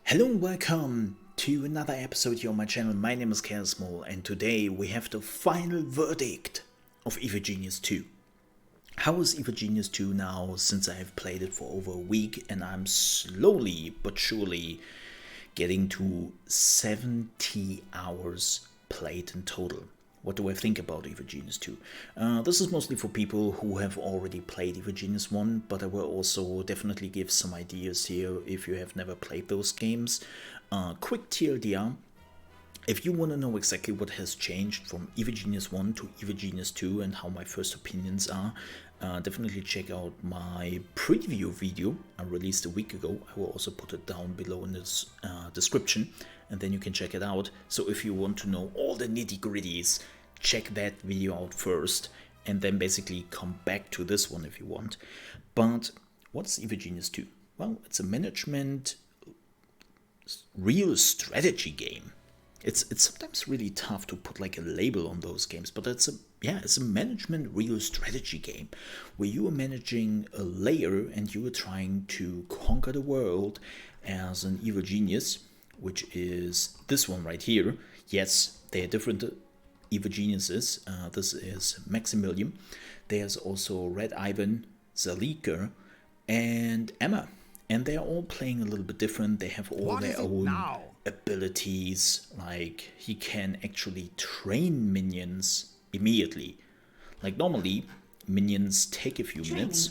Hello and welcome to another episode here on my channel. My name is ChaosMole and today we have the final verdict of Evil Genius 2. How is Evil Genius 2 now since I have played it for over a week and I'm slowly but surely getting to 70 hours played in total. What do I think about Evil Genius 2? This is mostly for people who have already played Evil Genius 1, but I will also definitely give some ideas here if you have never played those games. Quick TLDR, if you want to know exactly what has changed from Evil Genius 1 to Evil Genius 2 and how my first opinions are, definitely check out my preview video I released a week ago. I will also put it down below in this description, and then you can check it out. So if you want to know all the nitty-gritties, check that video out first and then basically come back to this one if you want. But what's Evil Genius 2? Well, it's a management real strategy game. It's sometimes really tough to put like a label on those games, but it's a management real strategy game where you are managing a layer and you are trying to conquer the world as an evil genius, which is this one right here. Yes, they are different evil geniuses. This is Maximilian. There's also Red Ivan, Zalika, and Emma. And they're all playing a little bit different. They have all their own abilities. Like, he can actually train minions immediately. Like, normally, minions take a few minutes.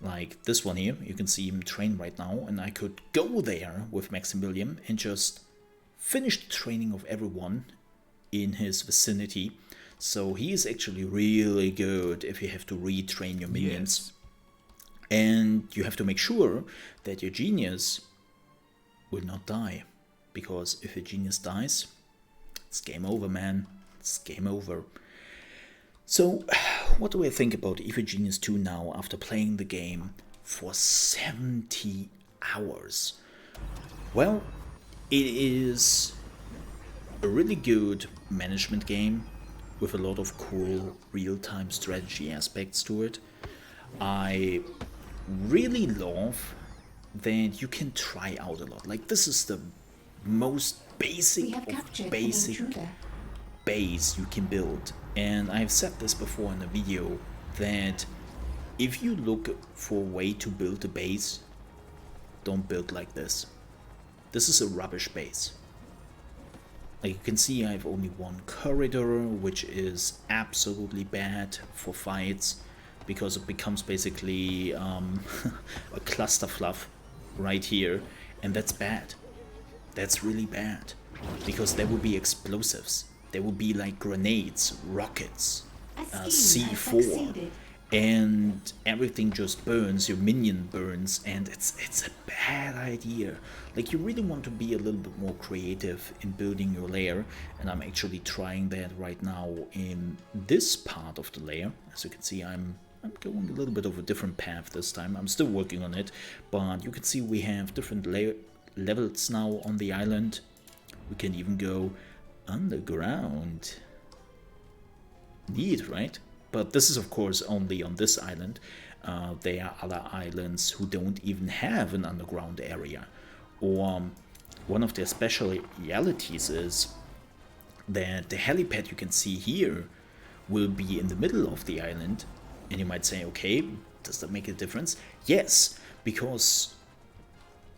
Like this one here, you can see him train right now. And I could go there with Maximilian and just finish the training of everyone in his vicinity. So he is actually really good if you have to retrain your minions. Yes. And you have to make sure that your genius will not die. Because if your genius dies, it's game over, man. It's game over. So, what do I think about Evil Genius 2 now after playing the game for 70 hours? Well, it is a really good management game with a lot of cool real-time strategy aspects to it. I really love that you can try out a lot. Like, this is the most basic of basic base you can build. And I've said this before in a video that if you look for a way to build a base, don't build like this. This is a rubbish base. Like you can see, I have only one corridor, which is absolutely bad for fights, because it becomes basically a cluster fluff right here, and that's bad. That's really bad, because there will be explosives. There will be like grenades, rockets, C4, and everything just burns, your minion burns, and it's a bad idea. Like, you really want to be a little bit more creative in building your layer, and I'm actually trying that right now in this part of the layer. As you can see, I'm going a little bit of a different path this time. I'm still working on it, but you can see we have different levels now on the island. We can even go underground. Neat, right? But this is of course only on this island. There are other islands who don't even have an underground area. Or one of their specialities is that the helipad you can see here will be in the middle of the island. And you might say, okay, does that make a difference? Yes, because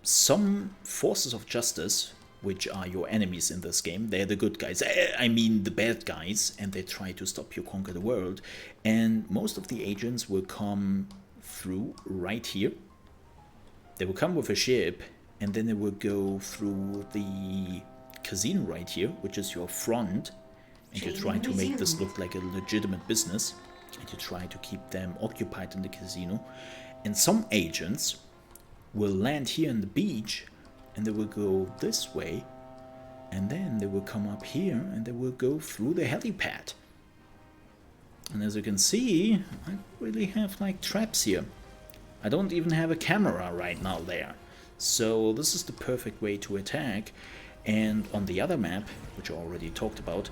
some forces of justice, which are your enemies in this game, they're the good guys, I mean the bad guys, and they try to stop you conquer the world. And most of the agents will come through right here. They will come with a ship, and then they will go through the casino right here, which is your front, and you try to make this look like a legitimate business. And you try to keep them occupied in the casino. And some agents will land here on the beach, and they will go this way, and then they will come up here and they will go through the helipad. And as you can see, I really have like traps here. I don't even have a camera right now there. So this is the perfect way to attack. And on the other map, which I already talked about,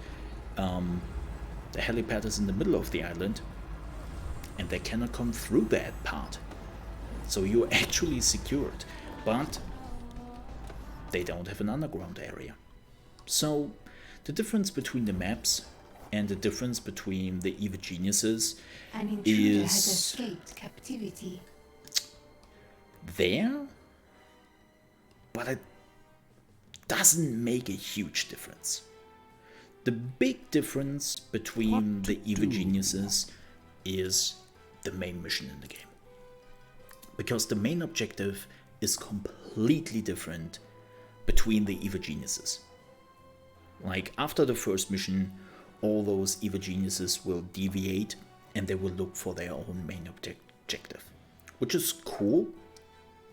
the helipad is in the middle of the island, and they cannot come through that part. So you're actually secured. But they don't have an underground area. So the difference between the maps and the difference between the evil geniuses An intruder has is escaped captivity. there, but it doesn't make a huge difference. The big difference between the evil geniuses is the main mission in the game. Because the main objective is completely different between the evil geniuses. Like after the first mission, all those evil geniuses will deviate and they will look for their own main objective, which is cool.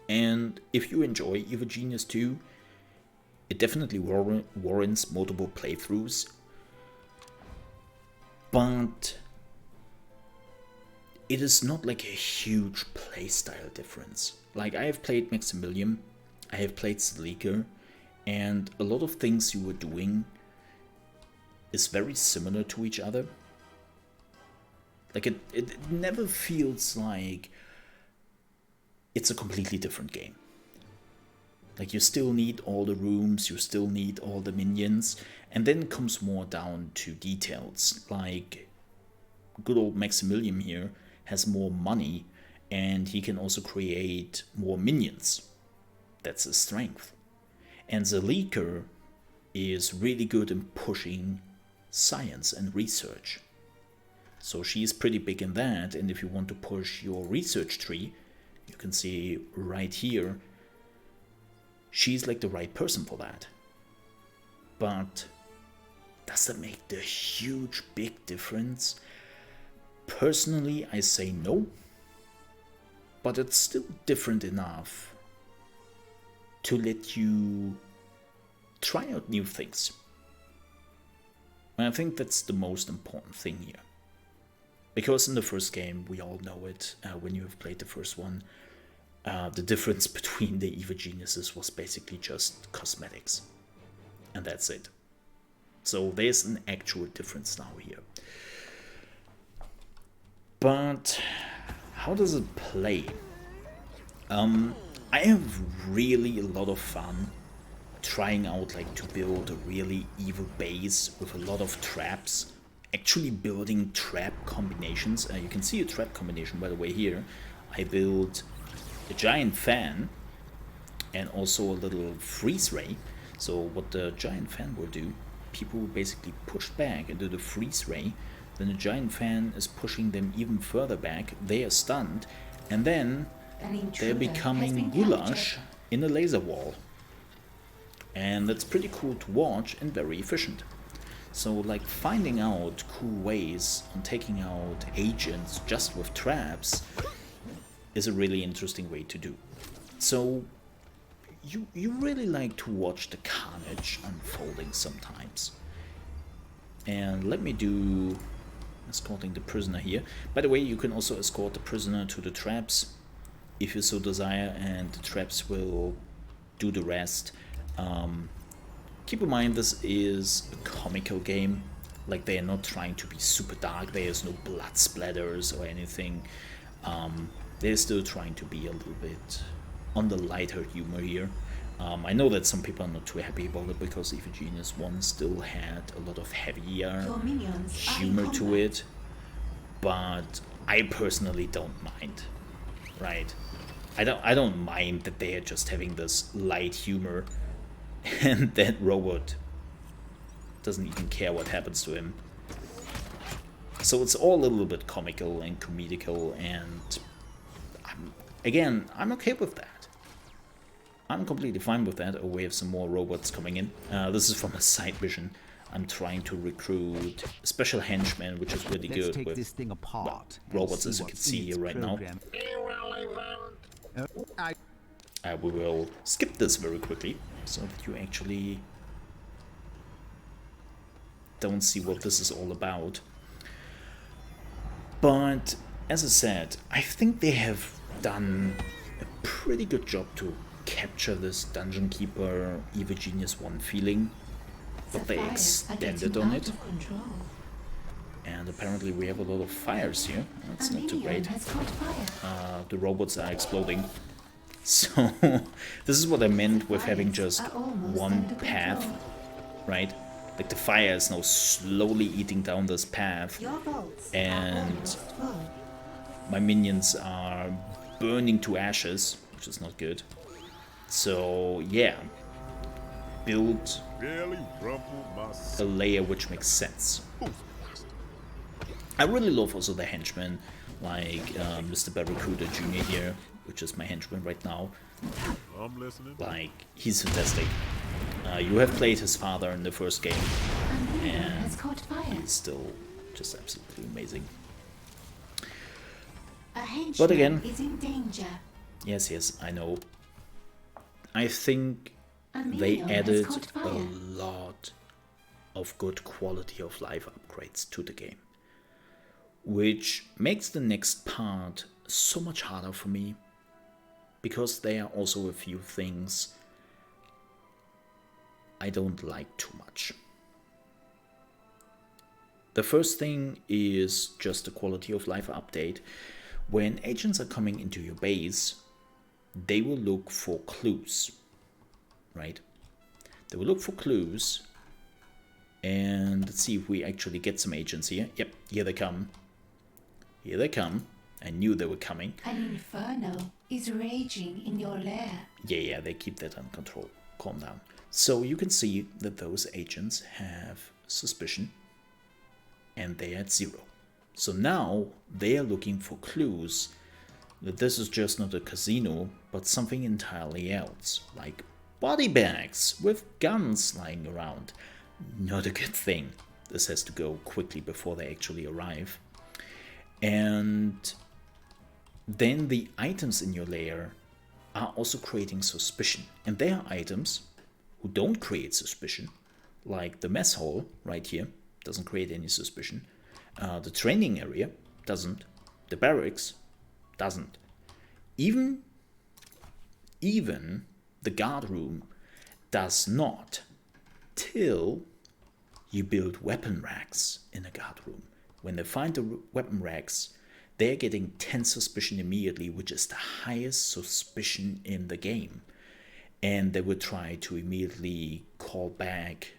And if you enjoy Evil Genius 2, it definitely warrants multiple playthroughs. But it is not like a huge playstyle difference. Like I have played Maximilian, I have played Sleeker, and a lot of things you were doing is very similar to each other. Like it never feels like it's a completely different game. Like you still need all the rooms, you still need all the minions, and then it comes more down to details. Like good old Maximilian here has more money and he can also create more minions. That's his strength. And the Leaker is really good in pushing science and research. So she's pretty big in that, and if you want to push your research tree, you can see right here, she's like the right person for that. But does that make the huge big difference? Personally, I say no, but it's still different enough to let you try out new things. And I think that's the most important thing here. Because in the first game, we all know it, when you have played the first one, the difference between the evil geniuses was basically just cosmetics. And that's it. So there's an actual difference now here. But how does it play? I have really a lot of fun trying out like to build a really evil base with a lot of traps. Actually building trap combinations. You can see a trap combination by the way here. I built a giant fan and also a little freeze ray. So what the giant fan will do, people will basically push back into the freeze ray, then the giant fan is pushing them even further back, they are stunned, and then they're becoming goulash in a laser wall. And that's pretty cool to watch and very efficient. So like finding out cool ways on taking out agents just with traps is a really interesting way to do. So you really like to watch the carnage unfolding sometimes. And let me do escorting the prisoner here. By the way, you can also escort the prisoner to the traps if you so desire, and the traps will do the rest. Keep in mind this is a comical game, like they are not trying to be super dark, there is no blood splatters or anything. They're still trying to be a little bit on the lighter humor here. I know that some people are not too happy about it because Evil Genius 1 still had a lot of heavier humor to it, but I personally don't mind, right? I don't mind that they are just having this light humor and that robot doesn't even care what happens to him. So it's all a little bit comical and comedical, and I'm okay with that. I'm completely fine with that. Oh, we have some more robots coming in. This is from a side mission. I'm trying to recruit a special henchman, which is really good take with this thing apart robots, as you can see here right now. We will skip this very quickly, so that you actually don't see what this is all about. But, as I said, I think they have done a pretty good job to capture this Dungeon Keeper Evil Genius 1 feeling, but they extended on it. And apparently we have a lot of fires here. That's not too great. The robots are exploding. So this is what I meant with having Fires just are almost one under path, control. right? Like the fire is now slowly eating down this path, Your vaults are and almost full. my minions are burning to ashes, which is not good. So yeah, build a layer which makes sense. I really love also the henchmen, like Mr. Barracuda Jr. here, which is my henchman right now. I'm listening. Like, he's fantastic. You have played his father in the first game, A minion and has caught fire. he's still just absolutely amazing. A henchman But again, is in danger. yes, I know. I think A they minion has added caught a fire. lot of good quality of life upgrades to the game, which makes the next part so much harder for me, because there are also a few things I don't like too much. The first thing is just the quality of life update. When agents are coming into your base, they will look for clues, right? They will look for clues, and let's see if we actually get some agents here. Yep, here they come. Here they come. I knew they were coming. An inferno is raging in your lair. Yeah, they keep that under control. Calm down. So you can see that those agents have suspicion, and they are at 0. So now they are looking for clues that this is just not a casino, but something entirely else, like body bags with guns lying around. Not a good thing. This has to go quickly before they actually arrive. And then the items in your lair are also creating suspicion. And there are items who don't create suspicion, like the mess hall right here doesn't create any suspicion. The training area doesn't. The barracks doesn't. Even the guard room does not, till you build weapon racks in a guard room. When they find the weapon racks, they're getting 10 suspicion immediately, which is the highest suspicion in the game. And they would try to immediately call back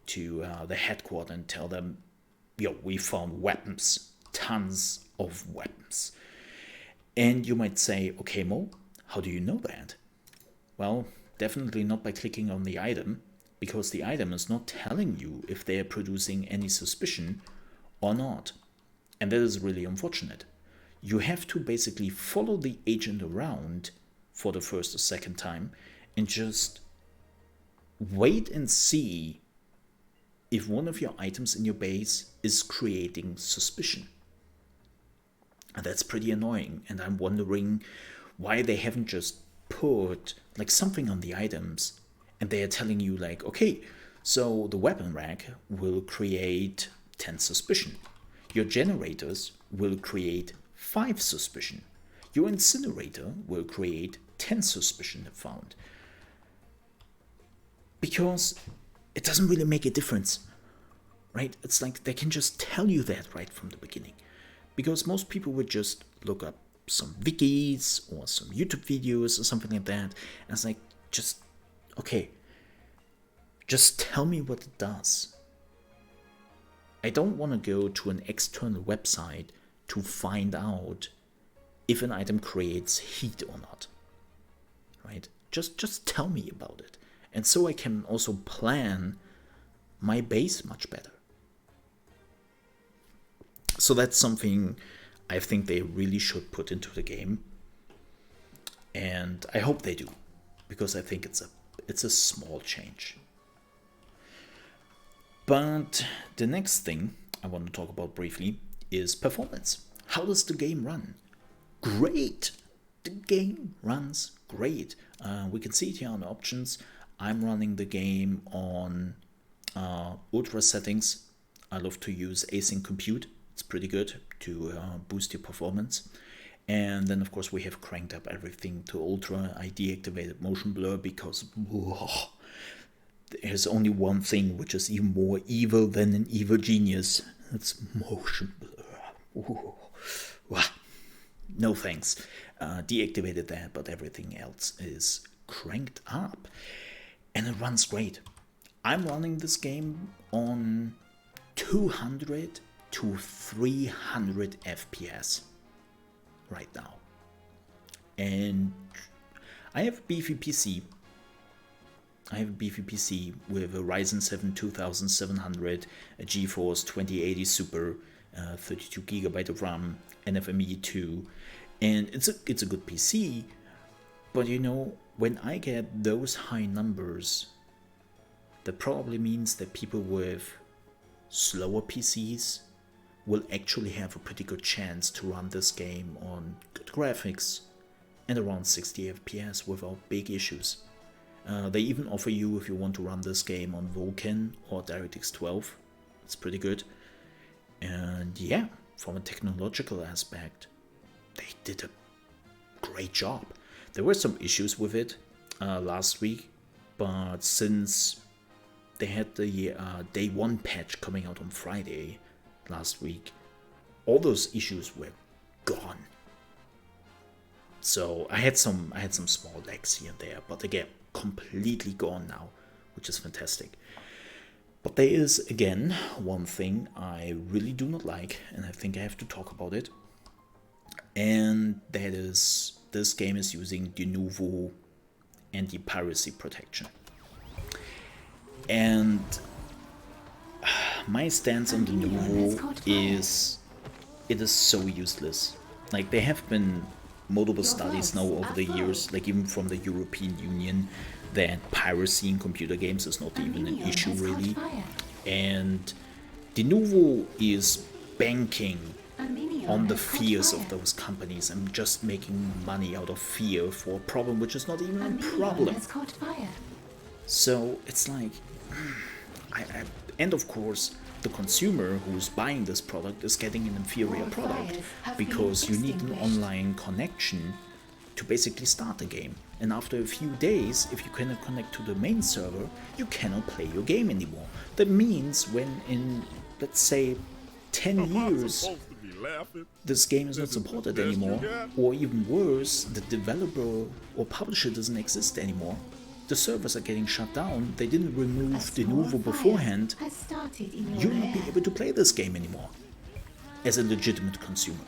to the headquarters and tell them, yo, we found weapons, tons of weapons. And you might say, okay, Mo, how do you know that? Well, definitely not by clicking on the item, because the item is not telling you if they are producing any suspicion or not. And that is really unfortunate. You have to basically follow the agent around for the first or second time and just wait and see if one of your items in your base is creating suspicion. And that's pretty annoying, and I'm wondering why they haven't just put like something on the items and they are telling you like, okay, so the weapon rack will create 10 suspicion. Your generators will create 5 suspicion. Your incinerator will create 10 suspicion if found. Because it doesn't really make a difference, right? It's like they can just tell you that right from the beginning. Because most people would just look up some wikis or some YouTube videos or something like that. And it's like, just, okay, just tell me what it does. I don't want to go to an external website to find out if an item creates heat or not, right? Just tell me about it. And so I can also plan my base much better. So that's something I think they really should put into the game. And I hope they do, because I think it's a small change. But the next thing I want to talk about briefly is performance. How does the game run? Great! The game runs great. We can see it here on the options. I'm running the game on ultra settings. I love to use async compute. It's pretty good to boost your performance. And then of course we have cranked up everything to ultra. I deactivated motion blur because there's only one thing which is even more evil than an evil genius. It's motion blur. No thanks. deactivated that, but everything else is cranked up. And it runs great. I'm running this game on 200 to 300 FPS right now. And I have a beefy PC. With a Ryzen 7 2700, a GeForce 2080 Super, 32GB of RAM, NVMe 2, and it's a good PC. But you know, when I get those high numbers, that probably means that people with slower PCs will actually have a pretty good chance to run this game on good graphics and around 60 FPS without big issues. They even offer you, if you want to run this game on Vulkan or DirectX 12, it's pretty good. And yeah, from a technological aspect, they did a great job. There were some issues with it last week, but since they had the day 1 patch coming out on Friday last week, all those issues were gone. So I had some small lags here and there, but again, completely gone now, which is fantastic. But there is again one thing I really do not like, and I think I have to talk about it, and that is this game is using Denuvo anti-piracy protection. And my stance on Denuvo is it is so useless. Like, there have been multiple studies now over the years, like even from the European Union, that piracy in computer games is not even an issue really. And Denuvo is banking on the fears of those companies and just making money out of fear for a problem which is not even a problem. So it's like, and of course, the consumer who's buying this product is getting an inferior product because you need an online connection to basically start the game. And after a few days, if you cannot connect to the main server, you cannot play your game anymore. That means when in, let's say, 10 years, this game is not supported anymore, or even worse, the developer or publisher doesn't exist anymore, the servers are getting shut down, they didn't remove Denuvo beforehand, you'll not be able to play this game anymore as a legitimate consumer.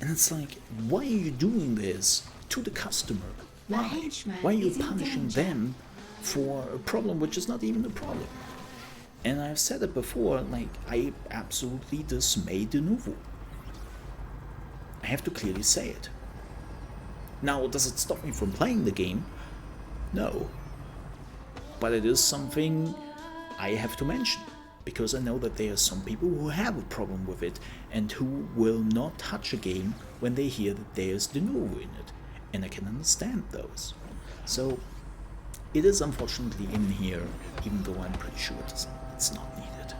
And it's like, why are you doing this to the customer? Why? Why are you punishing them for a problem which is not even a problem? And I've said it before, like, I absolutely dismay Denuvo. I have to clearly say it. Now, does it stop me from playing the game? No. But it is something I have to mention, because I know that there are some people who have a problem with it and who will not touch a game when they hear that there's Denuvo in it, and I can understand those. So it is unfortunately in here, even though I'm pretty sure it's not needed.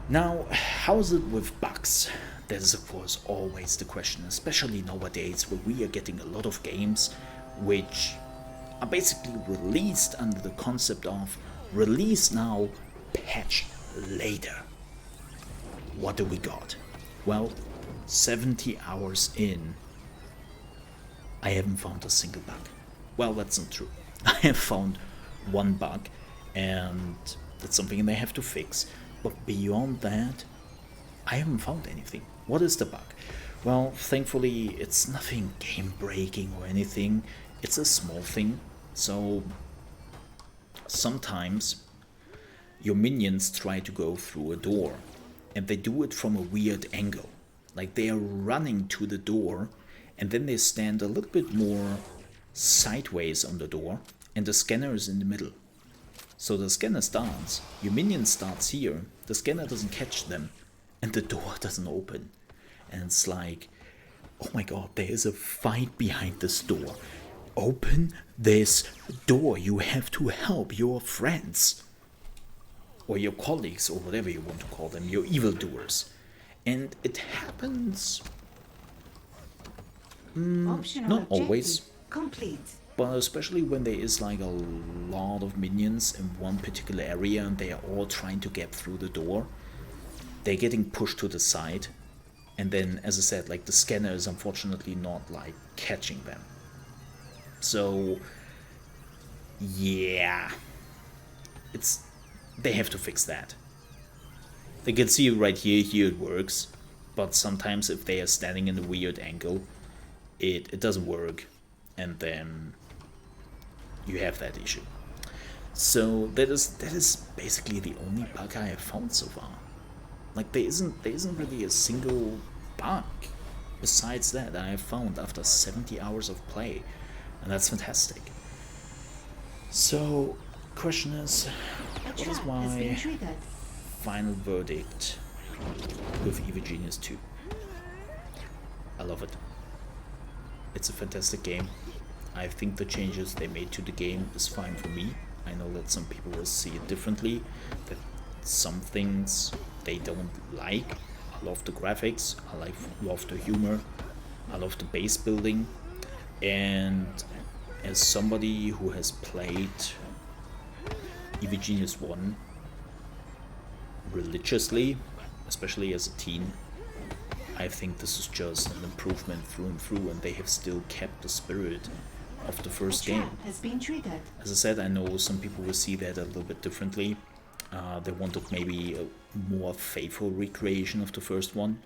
Now, how is it with bugs? That is of course always the question, especially nowadays where we are getting a lot of games which are basically released under the concept of release now, patch later. What do we got? Well, 70 hours in, I haven't found a single bug. Well, that's not true. I have found one bug, and that's something they have to fix. But beyond that, I haven't found anything. What is the bug? Well, thankfully, it's nothing game-breaking or anything. It's a small thing. So sometimes your minions try to go through a door, and they do it from a weird angle. Like, they are running to the door, and then they stand a little bit more sideways on the door, and the scanner is in the middle. So the scanner starts, your minion starts here, the scanner doesn't catch them, and the door doesn't open. And it's like, oh my god, there is a fight behind this door. Open this door, you have to help your friends. Or your colleagues, or whatever you want to call them, your evildoers. And it happens, not always, complete. but especially when there is like a lot of minions in one particular area and they are all trying to get through the door. They're getting pushed to the side, And then, as I said, like the scanner is unfortunately not like catching them. So yeah, they have to fix that. They can see right here it works, but sometimes if they are standing in a weird angle, it doesn't work, and then you have that issue. So that is basically the only bug I have found so far. Like there isn't really a single bug besides that I have found after 70 hours of play, and that's fantastic. So, question is, what is my final verdict with EVGenius 2? I love it. It's a fantastic game. I think the changes they made to the game is fine for me. I know that some people will see it differently, that some things they don't like. I love the graphics, I love the humor, I love the base building, and as somebody who has played EVGenius 1 religiously, especially as a teen, I think this is just an improvement through and through, and they have still kept the spirit of the first game. Has been triggered. As I said, I know some people will see that a little bit differently. They wanted maybe a more faithful recreation of the first one,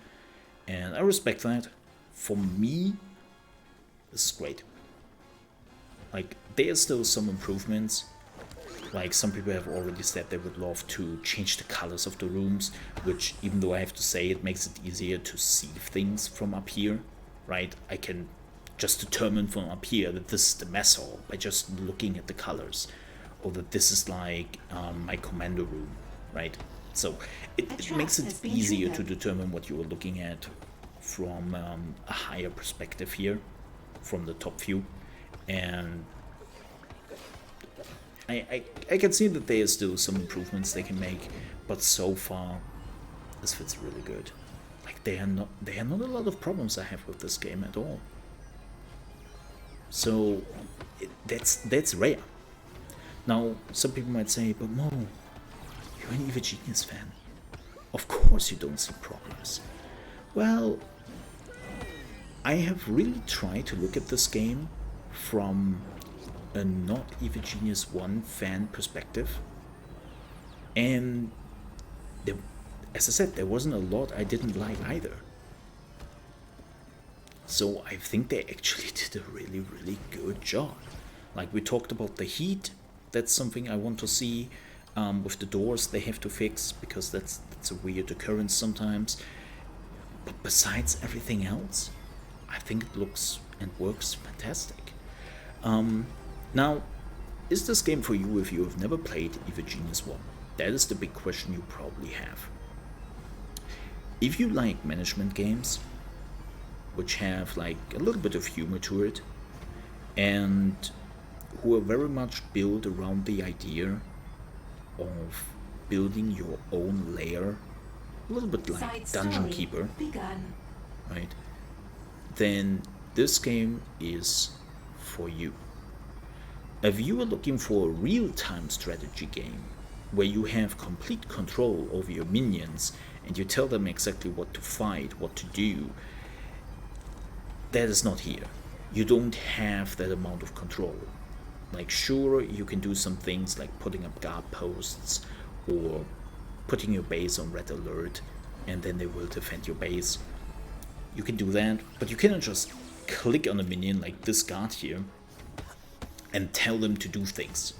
and I respect that. For me, this is great. Like, there are still some improvements. Like, some people have already said they would love to change the colors of the rooms, which, even though I have to say, it makes it easier to see things from up here, right? I can just determine from up here that this is the mess hall by just looking at the colors, or that this is like my commando room, right? So it makes it easier to determine what you are looking at from a higher perspective here, from the top view. And I can see that there is still some improvements they can make, but so far this fits really good. Like, there are not a lot of problems I have with this game at all. So that's rare. Now, some people might say, but Mo, you're an EVGenius fan. Of course you don't see problems. Well, I have really tried to look at this game from a not EVGenius 1 fan perspective. And as I said, there wasn't a lot I didn't like either. So I think they actually did a really, really good job. Like, we talked about the heat. That's something I want to see. With the doors they have to fix, because that's a weird occurrence sometimes. But besides everything else, I think it looks and works fantastic. Now, is this game for you if you have never played EVGenius 1? That is the big question you probably have. If you like management games, which have like a little bit of humor to it, and who are very much built around the idea of building your own lair, a little bit like Dungeon Keeper, right? Then this game is for you. If you are looking for a real-time strategy game where you have complete control over your minions and you tell them exactly what to fight, what to do, that is not here. You don't have that amount of control. Like, sure, you can do some things like putting up guard posts or putting your base on red alert and then they will defend your base. You can do that, but you cannot just click on a minion like this guard here and tell them to do things.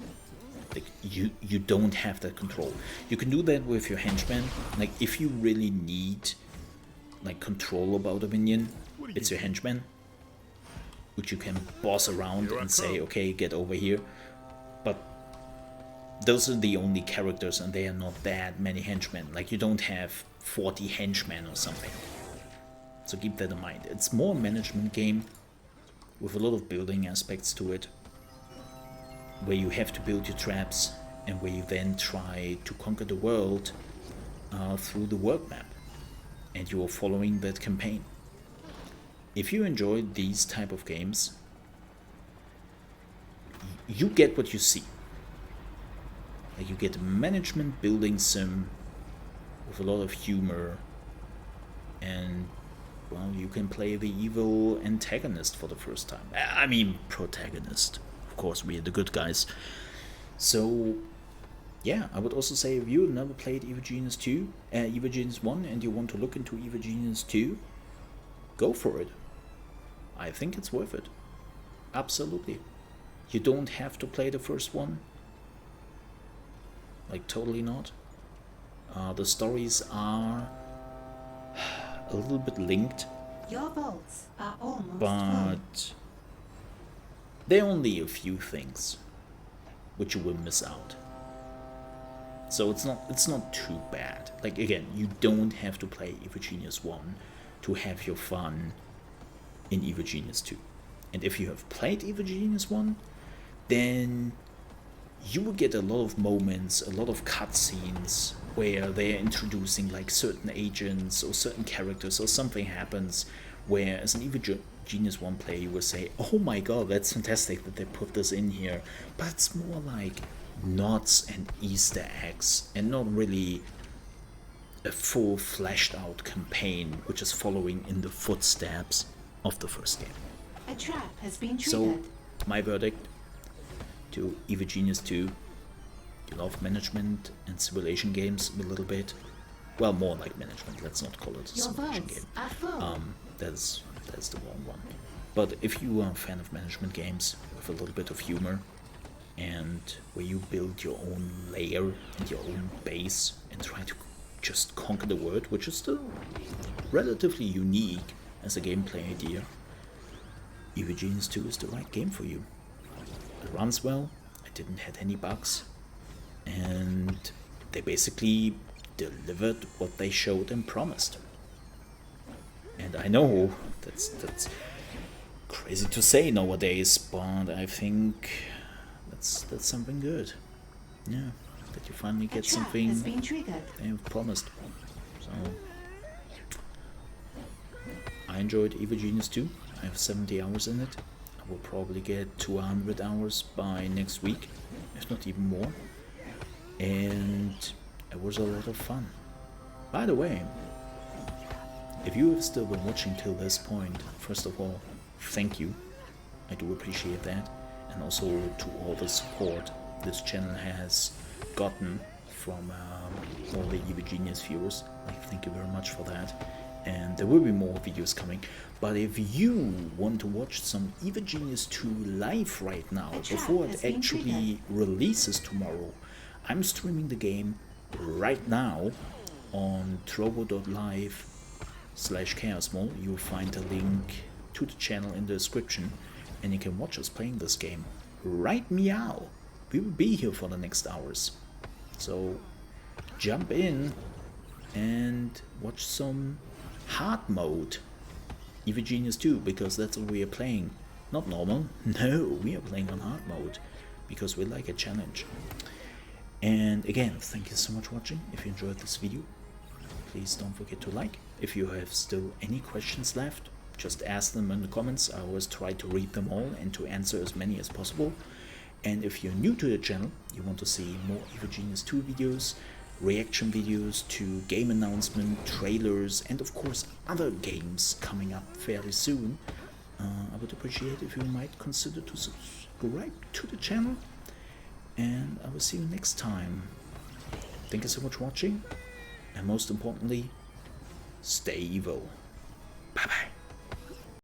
Like, you don't have that control. You can do that with your henchmen. Like, if you really need like control about a minion, it's your henchman, which you can boss around and say, okay, get over here. But those are the only characters, and they are not that many henchmen. Like, you don't have 40 henchmen or something. So keep that in mind. It's more a management game with a lot of building aspects to it, where you have to build your traps and where you then try to conquer the world through the world map, and you are following that campaign. If you enjoy these type of games, you get what you see. Like, you get a management building sim with a lot of humor, and well, you can play the evil antagonist for the first time. I mean, protagonist. Of course, we are the good guys. So, yeah, I would also say if you never played Evil Genius 2, Evil Genius 1, and you want to look into Evil Genius 2, go for it. I think it's worth it. Absolutely. You don't have to play the first one. Like, totally not. The stories are a little bit linked, Your vaults are almost full. but there are only a few things which you will miss out. So it's not too bad. Like, again, you don't have to play Evil Genius 1 to have your fun in Evil Genius 2. And if you have played Evil Genius 1, then you will get a lot of moments, a lot of cutscenes where they're introducing like certain agents or certain characters, or something happens where as an Evil Genius 1 player you will say, oh my god, that's fantastic that they put this in here. But it's more like nods and Easter eggs and not really a full fleshed out campaign which is following in the footsteps of the first game. A trap has been triggered. So, my verdict to Evil Genius 2, you love management and simulation games a little bit. Well, more like management, let's not call it a Your simulation vaults game. are full. That's the wrong one. But if you are a fan of management games with a little bit of humor, and where you build your own layer and your own base and try to just conquer the world, which is still relatively unique as a gameplay idea, Evil Genius 2 is the right game for you. It runs well, it didn't have any bugs, and they basically delivered what they showed and promised. And I know that's crazy to say nowadays, but I think that's something good. Yeah, that you finally get something has been triggered. they've promised. So I enjoyed Evil Genius 2. I have 70 hours in it. I will probably get 200 hours by next week, if not even more. And it was a lot of fun. By the way, if you have still been watching till this point, first of all, thank you. I do appreciate that. And also to all the support this channel has gotten from all the Evil Genius viewers. Like, thank you very much for that. And there will be more videos coming. But if you want to watch some Evil Genius 2 live right now, before it actually releases tomorrow, I'm streaming the game right now on trovo.live /ChaosMole. You'll find a link to the channel in the description, and you can watch us playing this game. Right meow! We will be here for the next hours. So jump in and watch some hard mode Evil Genius 2, because that's what we are playing. Not normal, no, we are playing on hard mode because we like a challenge. And again, thank you so much for watching. If you enjoyed this video, please don't forget to like. If you have still any questions left, just ask them in the comments. I always try to read them all and to answer as many as possible. And if you're new to the channel, you want to see more Evil Genius 2 videos, reaction videos to game announcement, trailers, and of course other games coming up fairly soon, I would appreciate if you might consider to subscribe to the channel. And I will see you next time. Thank you so much for watching, and most importantly, stay evil.